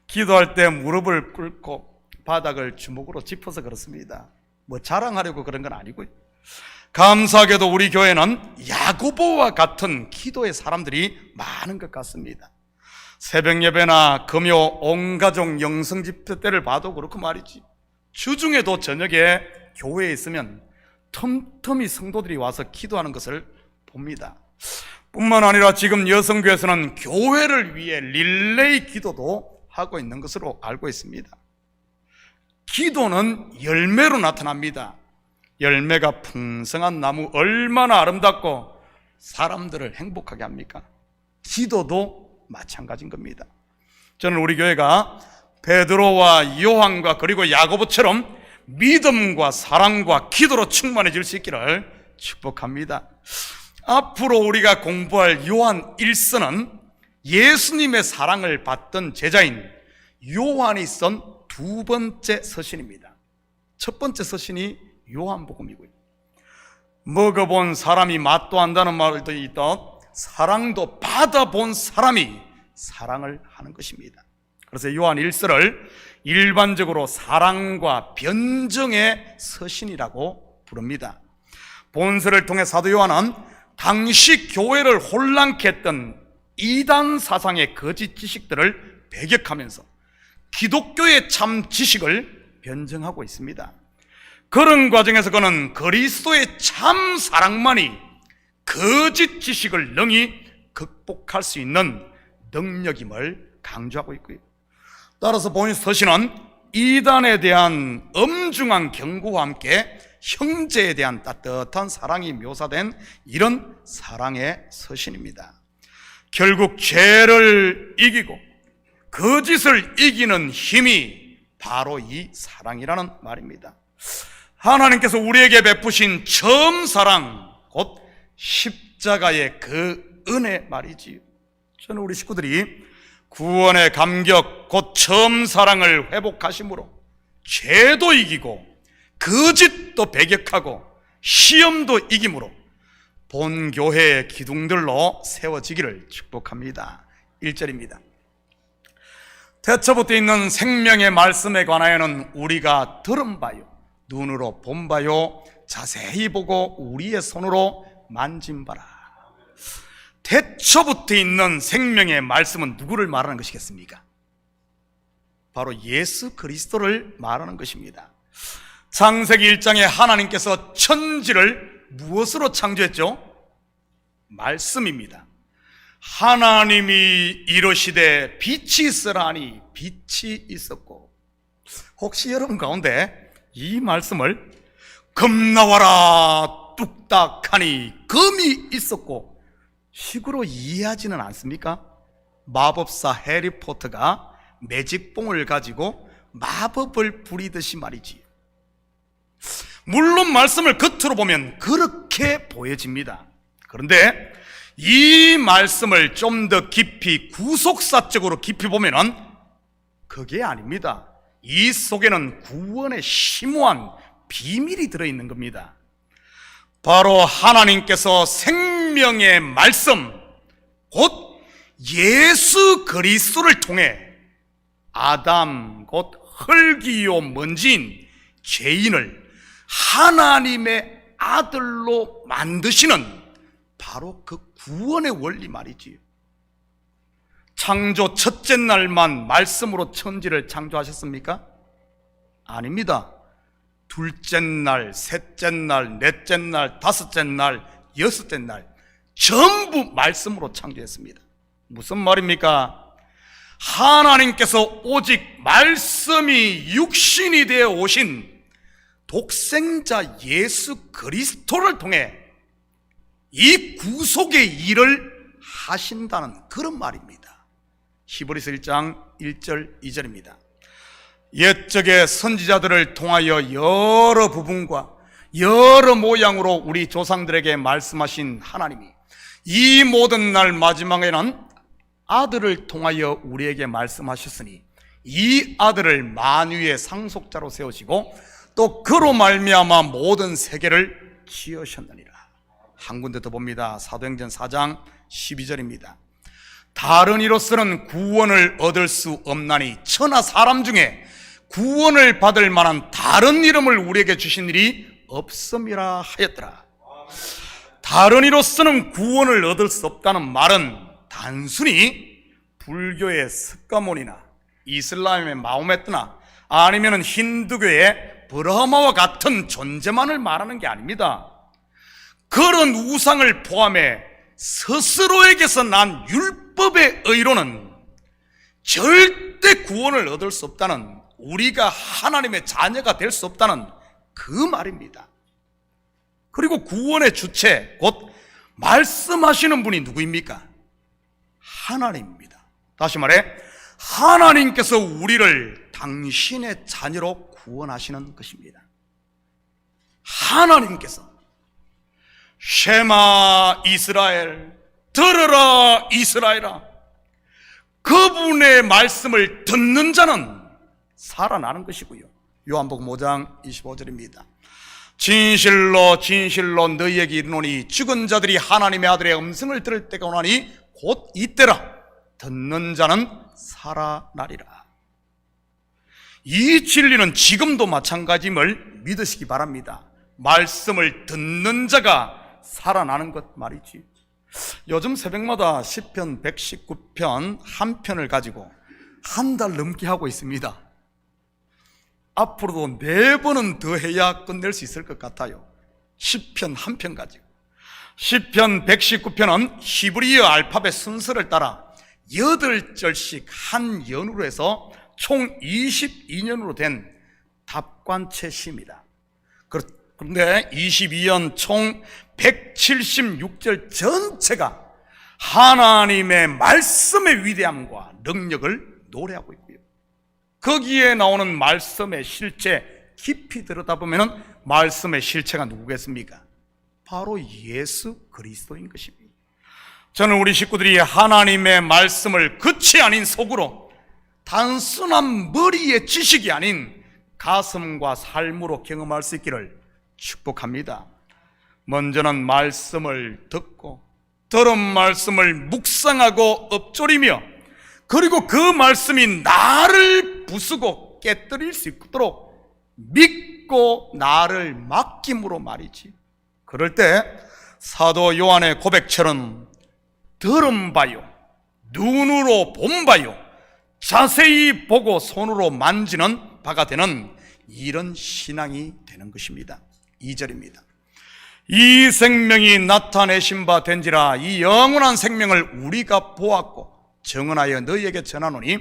C: 기도할 때 무릎을 꿇고 바닥을 주먹으로 짚어서 그렇습니다. 뭐 자랑하려고 그런 건 아니고요. 감사하게도 우리 교회는 야고보와 같은 기도의 사람들이 많은 것 같습니다. 새벽 예배나 금요 온가족 영성 집회 때를 봐도 그렇고 말이지, 주중에도 저녁에 교회에 있으면 틈틈이 성도들이 와서 기도하는 것을 봅니다. 뿐만 아니라 지금 여성교회에서는 교회를 위해 릴레이 기도도 하고 있는 것으로 알고 있습니다. 기도는 열매로 나타납니다. 열매가 풍성한 나무 얼마나 아름답고 사람들을 행복하게 합니까? 기도도 마찬가지인 겁니다. 저는 우리 교회가 베드로와 요한과 그리고 야고보처럼 믿음과 사랑과 기도로 충만해질 수 있기를 축복합니다. 앞으로 우리가 공부할 요한 1서는 예수님의 사랑을 받던 제자인 요한이 쓴 2번째 서신입니다. 첫 번째 서신이 요한복음이고요. 먹어본 사람이 맛도 안다는 말도 있듯 사랑도 받아본 사람이 사랑을 하는 것입니다. 그래서 요한 1서를 일반적으로 사랑과 변정의 서신이라고 부릅니다. 본서를 통해 사도 요한은 당시 교회를 혼란케 했던 이단 사상의 거짓 지식들을 배격하면서 기독교의 참 지식을 변증하고 있습니다. 그런 과정에서 그는 그리스도의 참 사랑만이 거짓 지식을 능히 극복할 수 있는 능력임을 강조하고 있고요. 따라서 본 서신은 이단에 대한 엄중한 경고와 함께 형제에 대한 따뜻한 사랑이 묘사된 이런 사랑의 서신입니다. 결국 죄를 이기고 거짓을 이기는 힘이 바로 이 사랑이라는 말입니다. 하나님께서 우리에게 베푸신 처음 사랑, 곧 십자가의 그 은혜 말이지요. 저는 우리 식구들이 구원의 감격, 곧 처음 사랑을 회복하심으로 죄도 이기고 거짓도 배격하고 시험도 이김으로 본교회의 기둥들로 세워지기를 축복합니다. 1절입니다. 태초부터 있는 생명의 말씀에 관하여는 우리가 들은 바요, 눈으로 본 바요, 자세히 보고 우리의 손으로 만진 바라. 태초부터 있는 생명의 말씀은 누구를 말하는 것이겠습니까? 바로 예수 그리스도를 말하는 것입니다. 창세기 1장에 하나님께서 천지를 무엇으로 창조했죠? 말씀입니다. 하나님이 이르시되 빛이 있으라니 빛이 있었고, 혹시 여러분 가운데 이 말씀을 검 나와라 뚝딱하니 검이 있었고 식으로 이해하지는 않습니까? 마법사 해리포터가 매직봉을 가지고 마법을 부리듯이 말이지. 물론 말씀을 겉으로 보면 그렇게 보여집니다. 그런데 이 말씀을 좀 더 깊이 구속사적으로 깊이 보면은 그게 아닙니다. 이 속에는 구원의 심오한 비밀이 들어있는 겁니다. 바로 하나님께서 생명의 말씀, 곧 예수 그리스도를 통해 아담, 곧 흙이요 먼지인 죄인을 하나님의 아들로 만드시는 바로 그 구원의 원리 말이지요. 창조 첫째 날만 말씀으로 천지를 창조하셨습니까? 아닙니다. 둘째 날, 셋째 날, 넷째 날, 다섯째 날, 여섯째 날 전부 말씀으로 창조했습니다. 무슨 말입니까? 하나님께서 오직 말씀이 육신이 되어 오신 독생자 예수 그리스도를 통해 이 구속의 일을 하신다는 그런 말입니다. 히브리서 1장 1절 2절입니다. 옛적의 선지자들을 통하여 여러 부분과 여러 모양으로 우리 조상들에게 말씀하신 하나님이 이 모든 날 마지막에는 아들을 통하여 우리에게 말씀하셨으니 이 아들을 만유의 상속자로 세우시고 또 그로 말미암아 모든 세계를 지으셨느니라. 한 군데 더 봅니다. 사도행전 4장 12절입니다. 다른 이로서는 구원을 얻을 수 없나니 천하 사람 중에 구원을 받을 만한 다른 이름을 우리에게 주신 일이 없음이라 하였더라. 다른 이로서는 구원을 얻을 수 없다는 말은 단순히 불교의 스가몬이나 이슬람의 마호메트나 아니면 힌두교의 브라마와 같은 존재만을 말하는 게 아닙니다. 그런 우상을 포함해 스스로에게서 난 율법의 의로는 절대 구원을 얻을 수 없다는, 우리가 하나님의 자녀가 될 수 없다는 그 말입니다. 그리고 구원의 주체, 곧 말씀하시는 분이 누구입니까? 하나님입니다. 다시 말해 하나님께서 우리를 당신의 자녀로 구원하시는 것입니다. 하나님께서 쉐마 이스라엘, 들으라 이스라엘아, 그분의 말씀을 듣는 자는 살아나는 것이고요. 요한복음 5장 25절입니다. 진실로 진실로 너희에게 이르노니 죽은 자들이 하나님의 아들의 음성을 들을 때가 오나니 곧 이때라. 듣는 자는 살아나리라. 이 진리는 지금도 마찬가지임을 믿으시기 바랍니다. 말씀을 듣는 자가 살아나는 것 말이지. 요즘 새벽마다 시편 119편 한 편을 가지고 한 달 넘게 하고 있습니다. 앞으로도 4번은 더 해야 끝낼 수 있을 것 같아요. 시편 한 편 가지고. 시편 119편은 히브리어 알파벳 순서를 따라 8절씩 한 연으로 해서 총 22년으로 된 답관체 시입니다. 그런데 22년 총 176절 전체가 하나님의 말씀의 위대함과 능력을 노래하고 있고요. 거기에 나오는 말씀의 실체 깊이 들여다보면 말씀의 실체가 누구겠습니까? 바로 예수 그리스도인 것입니다. 저는 우리 식구들이 하나님의 말씀을 끝이 아닌 속으로, 단순한 머리의 지식이 아닌 가슴과 삶으로 경험할 수 있기를 축복합니다. 먼저는 말씀을 듣고 들은 말씀을 묵상하고 엎조리며, 그리고 그 말씀이 나를 부수고 깨뜨릴 수 있도록 믿고 나를 맡김으로 말이지. 그럴 때 사도 요한의 고백처럼 들은 바요, 눈으로 본 바요, 자세히 보고 손으로 만지는 바가 되는 이런 신앙이 되는 것입니다. 2절입니다. 이 생명이 나타내신 바 된지라, 이 영원한 생명을 우리가 보았고 증언하여 너희에게 전하노니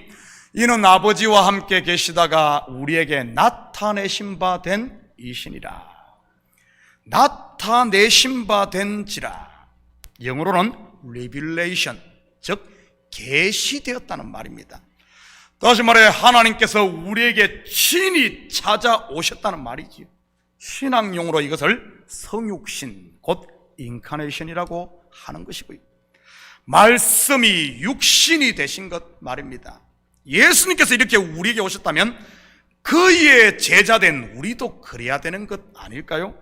C: 이는 아버지와 함께 계시다가 우리에게 나타내신 바 된 이시니라. 나타내신 바 된지라, 영어로는 revelation, 즉 계시되었다는 말입니다. 다시 말해 하나님께서 우리에게 친히 찾아오셨다는 말이지요. 신앙용어로 이것을 성육신, 곧 인카네이션이라고 하는 것이고요. 말씀이 육신이 되신 것 말입니다. 예수님께서 이렇게 우리에게 오셨다면 그의 제자된 우리도 그래야 되는 것 아닐까요?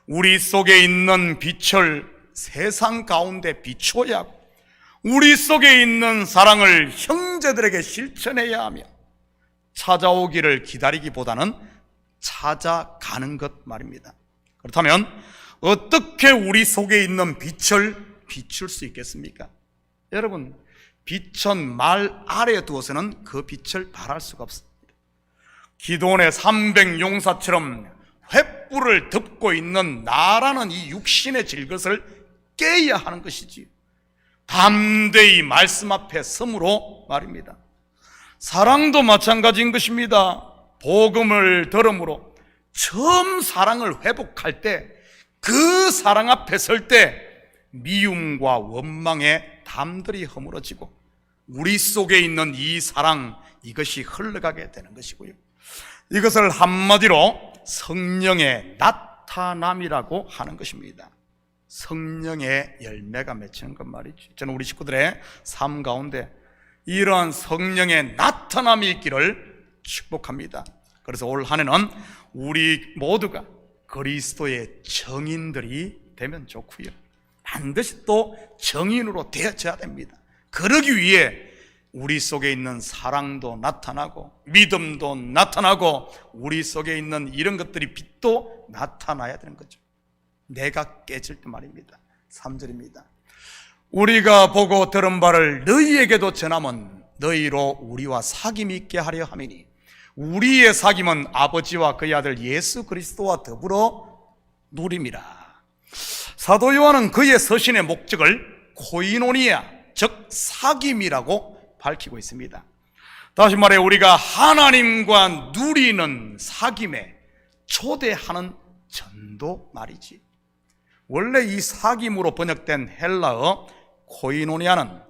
C: 우리 속에 있는 빛을 세상 가운데 비추어야 하고, 우리 속에 있는 사랑을 형제들에게 실천해야 하며, 찾아오기를 기다리기보다는 찾아가는 것 말입니다. 그렇다면 어떻게 우리 속에 있는 빛을 비출 수 있겠습니까? 여러분, 빛은 말 아래에 두어서는 그 빛을 발할 수가 없습니다. 기도원의 300용사처럼 횃불을 덮고 있는 나라는 이 육신의 질것을 깨야 하는 것이지, 담대히 말씀 앞에 섬으로 말입니다. 사랑도 마찬가지인 것입니다. 복음을 들음으로 처음 사랑을 회복할 때, 그 사랑 앞에 설 때 미움과 원망에 담들이 허물어지고 우리 속에 있는 이 사랑, 이것이 흘러가게 되는 것이고요. 이것을 한마디로 성령의 나타남이라고 하는 것입니다. 성령의 열매가 맺히는 것 말이죠. 저는 우리 식구들의 삶 가운데 이러한 성령의 나타남이 있기를 축복합니다. 그래서 올 한 해는 우리 모두가 그리스도의 정인들이 되면 좋고요, 반드시 또 정인으로 되어져야 됩니다. 그러기 위해 우리 속에 있는 사랑도 나타나고 믿음도 나타나고 우리 속에 있는 이런 것들이 빛도 나타나야 되는 거죠. 내가 깨질 때 말입니다. 3절입니다. 우리가 보고 들은 바를 너희에게도 전하면 너희로 우리와 사귐이 있게 하려 함이니, 우리의 사귐은 아버지와 그의 아들 예수 그리스도와 더불어 누림이라. 사도 요한은 그의 서신의 목적을 코이노니아, 즉 사귐이라고 밝히고 있습니다. 다시 말해 우리가 하나님과 누리는 사귐에 초대하는 전도 말이지. 원래 이 사귐으로 번역된 헬라어 코이노니아는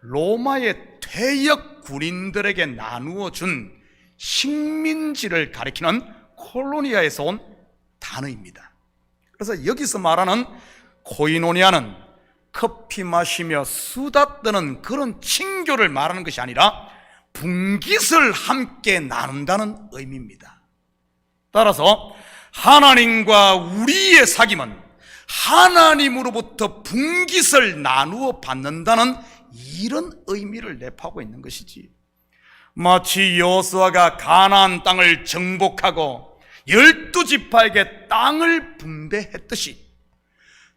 C: 로마의 퇴역 군인들에게 나누어 준 식민지를 가리키는 콜로니아에서 온 단어입니다. 그래서 여기서 말하는 코이노니아는 커피 마시며 수다 떠는 그런 친교를 말하는 것이 아니라 분깃을 함께 나눈다는 의미입니다. 따라서 하나님과 우리의 사귐은 하나님으로부터 분깃을 나누어 받는다는 이런 의미를 내포하고 있는 것이지, 마치 여호수아가 가나안 땅을 정복하고 12지파에게 땅을 분배했듯이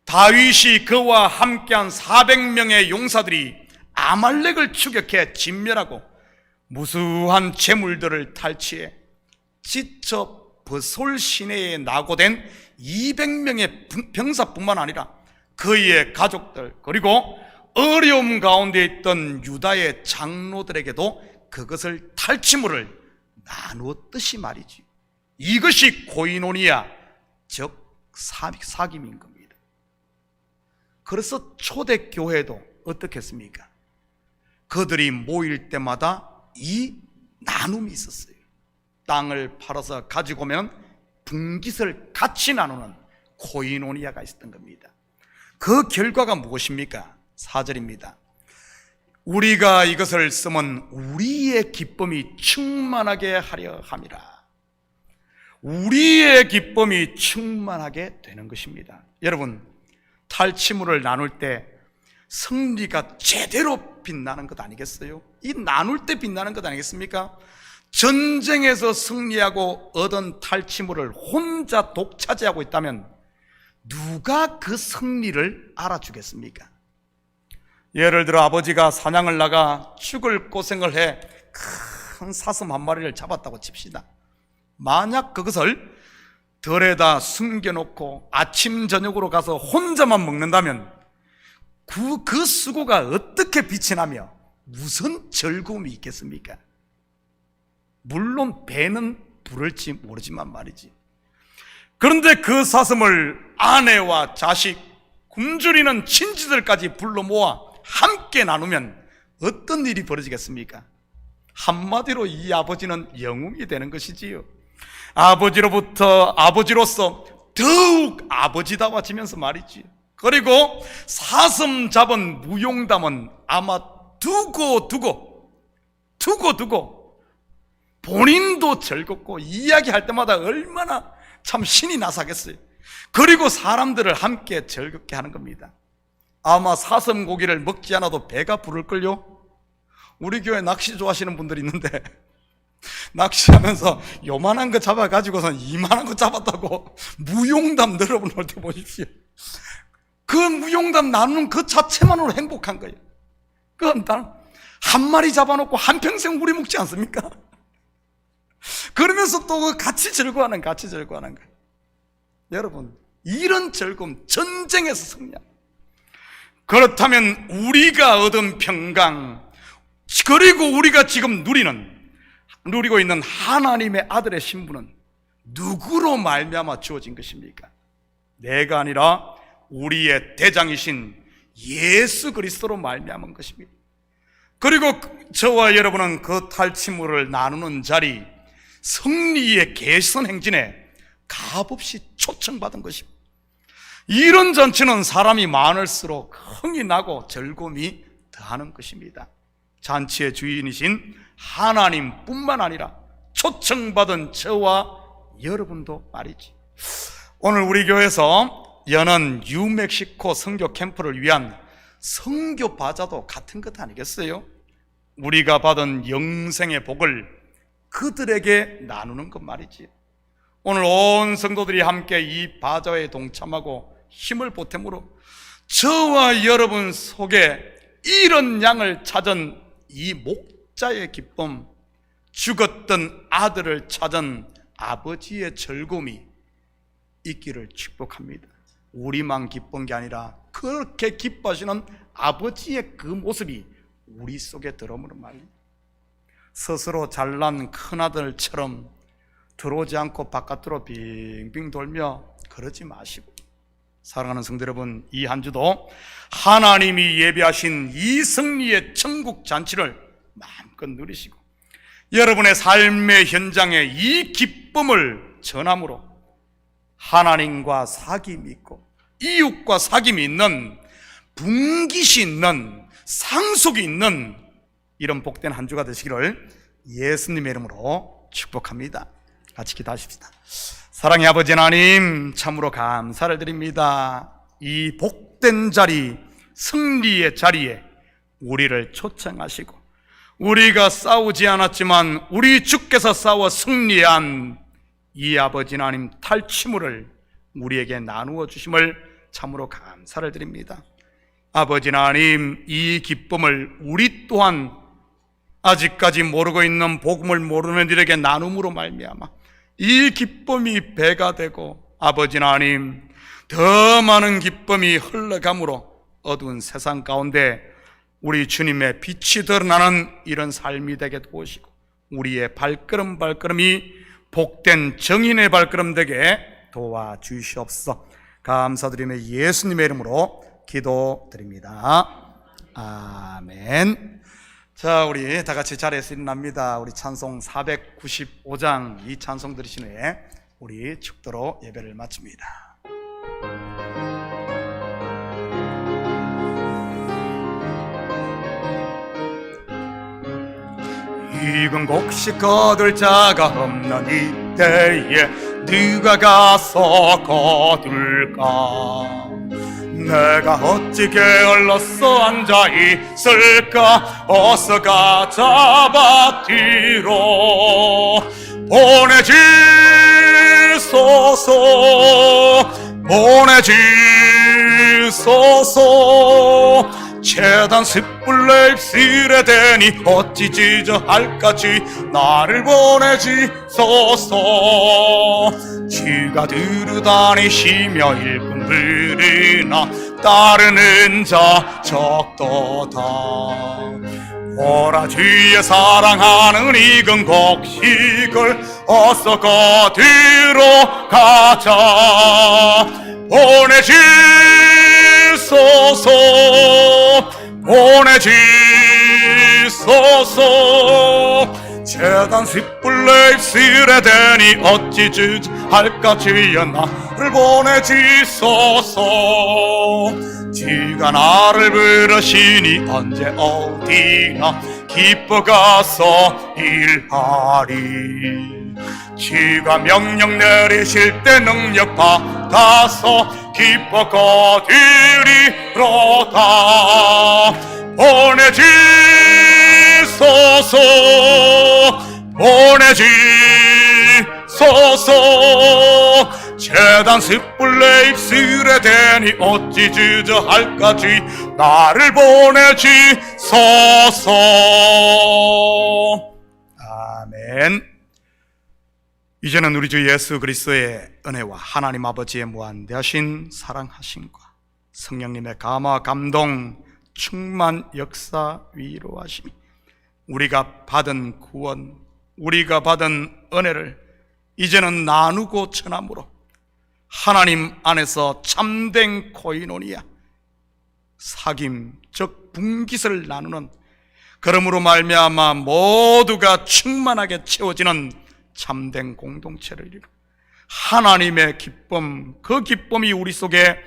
C: 다윗이 그와 함께한 400명의 용사들이 아말렉을 추격해 진멸하고 무수한 재물들을 탈취해 지쳐 버솔 시내에 낙오된 200명의 병사뿐만 아니라 그의 가족들, 그리고 어려움 가운데 있던 유다의 장로들에게도 그것을 탈취물을 나누었듯이 말이지. 이것이 코이노니아, 즉 사귐인 겁니다. 그래서 초대교회도 어떻겠습니까? 그들이 모일 때마다 이 나눔이 있었어요. 땅을 팔아서 가지고 오면 분깃을 같이 나누는 코이노니아가 있었던 겁니다. 그 결과가 무엇입니까? 4절입니다. 우리가 이것을 쓰면 우리의 기쁨이 충만하게 하려 함이라. 우리의 기쁨이 충만하게 되는 것입니다. 여러분, 탈취물을 나눌 때 승리가 제대로 빛나는 것 아니겠어요? 이 나눌 때 빛나는 것 아니겠습니까? 전쟁에서 승리하고 얻은 탈취물을 혼자 독차지하고 있다면 누가 그 승리를 알아주겠습니까? 예를 들어 아버지가 사냥을 나가 죽을 고생을 해 큰 사슴 한 마리를 잡았다고 칩시다. 만약 그것을 덜에다 숨겨놓고 아침 저녁으로 가서 혼자만 먹는다면 그 수고가 어떻게 빛이 나며 무슨 즐거움이 있겠습니까? 물론 배는 부를지 모르지만 말이지. 그런데 그 사슴을 아내와 자식, 굶주리는 친지들까지 불러 모아 함께 나누면 어떤 일이 벌어지겠습니까? 한마디로 이 아버지는 영웅이 되는 것이지요. 아버지로서 더욱 아버지다워지면서 말이지요. 그리고 사슴 잡은 무용담은 아마 두고 본인도 즐겁고 이야기할 때마다 얼마나 참 신이 나사겠어요. 그리고 사람들을 함께 즐겁게 하는 겁니다. 아마 사슴 고기를 먹지 않아도 배가 부를걸요. 우리 교회 낚시 좋아하시는 분들이 있는데 낚시하면서 요만한 거 잡아가지고선 이만한 거 잡았다고 무용담 늘어볼 때 보십시오. 그 무용담 나누는 그 자체만으로 행복한 거예요. 그건 한 마리 잡아놓고 한평생 우리 먹지 않습니까? 그러면서 또 같이 즐거워하는 거예요. 여러분, 이런 즐거움, 전쟁에서 승리합니다. 그렇다면 우리가 얻은 평강, 그리고 우리가 지금 누리고 있는 하나님의 아들의 신분은 누구로 말미암아 주어진 것입니까? 내가 아니라 우리의 대장이신 예수 그리스도로 말미암은 것입니다. 그리고 저와 여러분은 그 탈취물을 나누는 자리, 승리의 개선 행진에 값없이 초청받은 것입니다. 이런 잔치는 사람이 많을수록 흥이 나고 즐거움이 더하는 것입니다. 잔치의 주인이신 하나님뿐만 아니라 초청받은 저와 여러분도 말이지. 오늘 우리 교회에서 여는 뉴멕시코 선교 캠프를 위한 선교 바자도 같은 것 아니겠어요? 우리가 받은 영생의 복을 그들에게 나누는 것 말이지. 오늘 온 성도들이 함께 이 바자회에 동참하고 힘을 보탬으로 저와 여러분 속에 이런 양을 찾은 이 목자의 기쁨, 죽었던 아들을 찾은 아버지의 즐거움이 있기를 축복합니다. 우리만 기쁜 게 아니라 그렇게 기뻐하시는 아버지의 그 모습이 우리 속에 들어오는 말입니다. 스스로 잘난 큰아들처럼 들어오지 않고 바깥으로 빙빙 돌며 그러지 마시고, 사랑하는 성도 여러분, 이 한 주도 하나님이 예비하신 이 승리의 천국 잔치를 마음껏 누리시고 여러분의 삶의 현장에 이 기쁨을 전함으로 하나님과 사귐이 있고 이웃과 사귐이 있는, 분깃이 있는, 상속이 있는 이런 복된 한 주가 되시기를 예수님의 이름으로 축복합니다. 같이 기도하십시다. 사랑의 아버지 하나님, 참으로 감사를 드립니다. 이 복된 자리, 승리의 자리에 우리를 초청하시고 우리가 싸우지 않았지만 우리 주께서 싸워 승리한 이 아버지 하나님 탈취물을 우리에게 나누어 주심을 참으로 감사를 드립니다. 아버지 하나님, 이 기쁨을 우리 또한 아직까지 모르고 있는 복음을 모르는 이들에게 나눔으로 말미암아 이 기쁨이 배가 되고 아버지 하나님 더 많은 기쁨이 흘러감으로 어두운 세상 가운데 우리 주님의 빛이 드러나는 이런 삶이 되게 도우시고 우리의 발걸음이 복된 정인의 발걸음 되게 도와주시옵소서. 감사드리며 예수님의 이름으로 기도드립니다. 아멘. 자, 우리 다 같이 자리에서 일어납니다. 우리 찬송 495장 이 찬송 들으신 후에 우리 축도로 예배를 마칩니다. 익은 곡식 거둘 자가 없는 이때에 누가 가서 거둘까? 내가 어찌 게을러서 앉아있을까? 어서 가 잡아 뒤로 보내주소서, 보내주소서. 재단 숯불에 입술에 대니 어찌 지저할까지 나를 보내주소서. 주가 두루다니시며 일꾼 부르나 따르는 자 적도다. 오라 주의 사랑하는 익은 곡식을 어서 거두러 가자. 보내주소서, 보내주소서. 재단 숯불에 입술에 대니 어찌 주저할까? 주여 나를 보내주소서. 주가 나를 부르시니 언제 어디나 기뻐 가서 일하리. 주가 명령 내리실 때 능력 받아서 기뻐 거두리로다. 보내주소서, 보내주소서. 재단 숯불에 입술에 대니 어찌 주저할까지 나를 보내주소서. 아멘. 이제는 우리 주 예수 그리스도의 은혜와 하나님 아버지의 무한대하신 사랑하심과 성령님의 감화 감동 충만 역사 위로하심이 우리가 받은 구원, 우리가 받은 은혜를 이제는 나누고 전함으로 하나님 안에서 참된 코이노니아, 사귐 즉 분깃을 나누는, 그러므로 말미암아 모두가 충만하게 채워지는 참된 공동체를 이루는 하나님의 기쁨, 그 기쁨이 우리 속에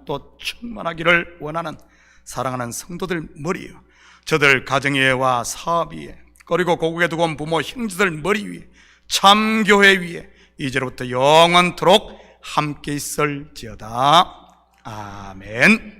C: 또 충만하기를 원하는 사랑하는 성도들 머리에, 저들 가정예와 사업 위에, 그리고 고국에 두고 온 부모 형제들 머리 위에, 참교회 위에 이제로부터 영원토록 함께 있을지어다. 아멘.